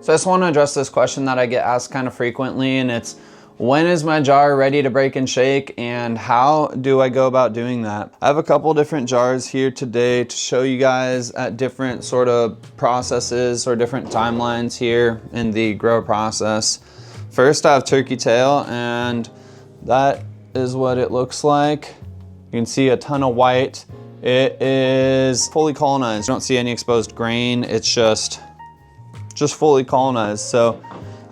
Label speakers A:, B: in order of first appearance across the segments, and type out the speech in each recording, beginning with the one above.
A: So I just want to address this question that I get asked kind of frequently, and it's, when is my jar ready to break and shake, and how do I go about doing that? I have a couple different jars here today to show you guys at different sort of processes or different timelines here in the grow process. First, I have turkey tail, and that is what it looks like. You can see a ton of white. It is fully colonized. You don't see any exposed grain. It's just fully colonized. So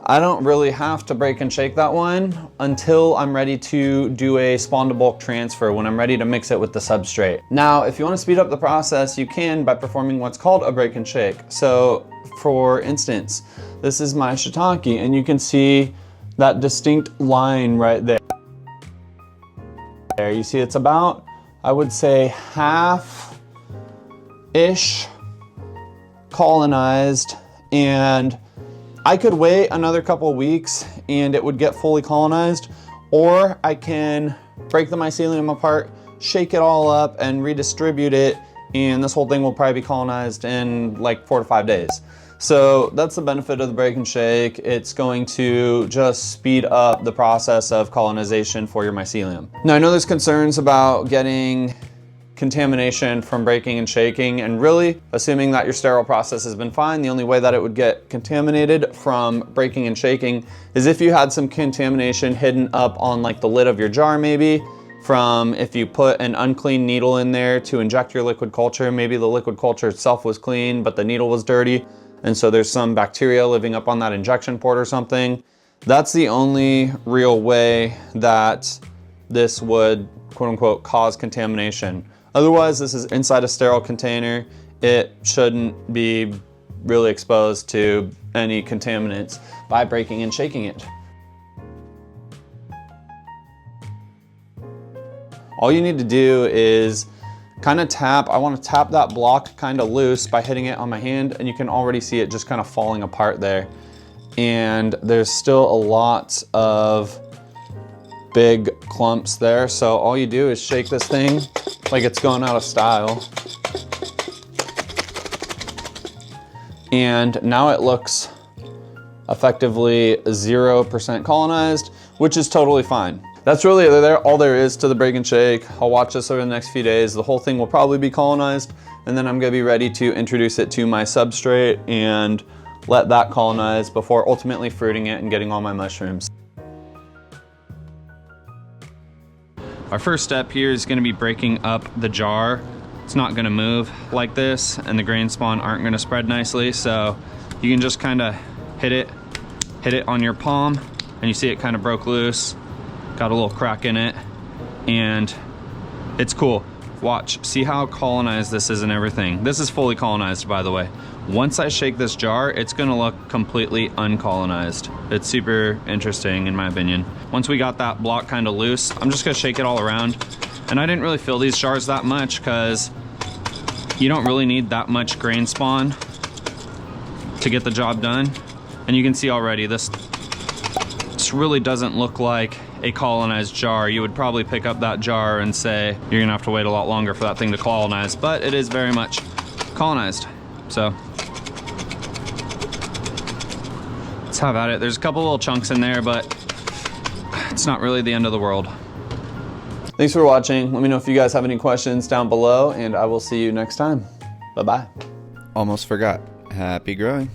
A: I don't really have to break and shake that one until I'm ready to do a spawn to bulk transfer, when I'm ready to mix it with the substrate. Now, if you want to speed up the process, you can by performing what's called a break and shake. So for instance, this is my shiitake, and you can see that distinct line right there. You see it's about, I would say, half-ish colonized, and I could wait another couple weeks and it would get fully colonized, or I can break the mycelium apart, shake it all up, and redistribute it, and this whole thing will probably be colonized in like 4 to 5 days. So that's the benefit of the break and shake. It's going to just speed up the process of colonization for your mycelium. Now, I know there's concerns about getting contamination from breaking and shaking, and really, assuming that your sterile process has been fine, the only way that it would get contaminated from breaking and shaking is if you had some contamination hidden up on like the lid of your jar, maybe from if you put an unclean needle in there to inject your liquid culture. Maybe the liquid culture itself was clean, but the needle was dirty, and so there's some bacteria living up on that injection port or something. That's the only real way that this would, quote unquote, cause contamination. Otherwise, this is inside a sterile container. It shouldn't be really exposed to any contaminants by breaking and shaking it. All you need to do is kind of tap. I want to tap that block kind of loose by hitting it on my hand, and you can already see it just kind of falling apart there. And there's still a lot of big clumps there. So all you do is shake this thing like it's going out of style. And now it looks effectively 0% colonized, which is totally fine. That's really all there is to the break and shake. I'll watch this over the next few days. The whole thing will probably be colonized, and then I'm gonna be ready to introduce it to my substrate and let that colonize before ultimately fruiting it and getting all my mushrooms. Our first step here is gonna be breaking up the jar. It's not gonna move like this, and the grain spawn aren't gonna spread nicely, so you can just kind of hit it on your palm, and you see it kind of broke loose. Got a little crack in it, and it's cool. Watch, see how colonized this is and everything. This is fully colonized, by the way. Once I shake this jar, it's gonna look completely uncolonized. It's super interesting in my opinion. Once we got that block kind of loose, I'm just gonna shake it all around. And I didn't really fill these jars that much because you don't really need that much grain spawn to get the job done. And you can see already, this really doesn't look like a colonized jar. You would probably pick up that jar and say you're gonna have to wait a lot longer for that thing to colonize, but it is very much colonized. So let's have at it. There's a couple little chunks in there, but it's not really the end of the world. Thanks for watching. Let me know if you guys have any questions down below, and I will see you next time. Bye-bye.
B: Almost forgot. Happy growing.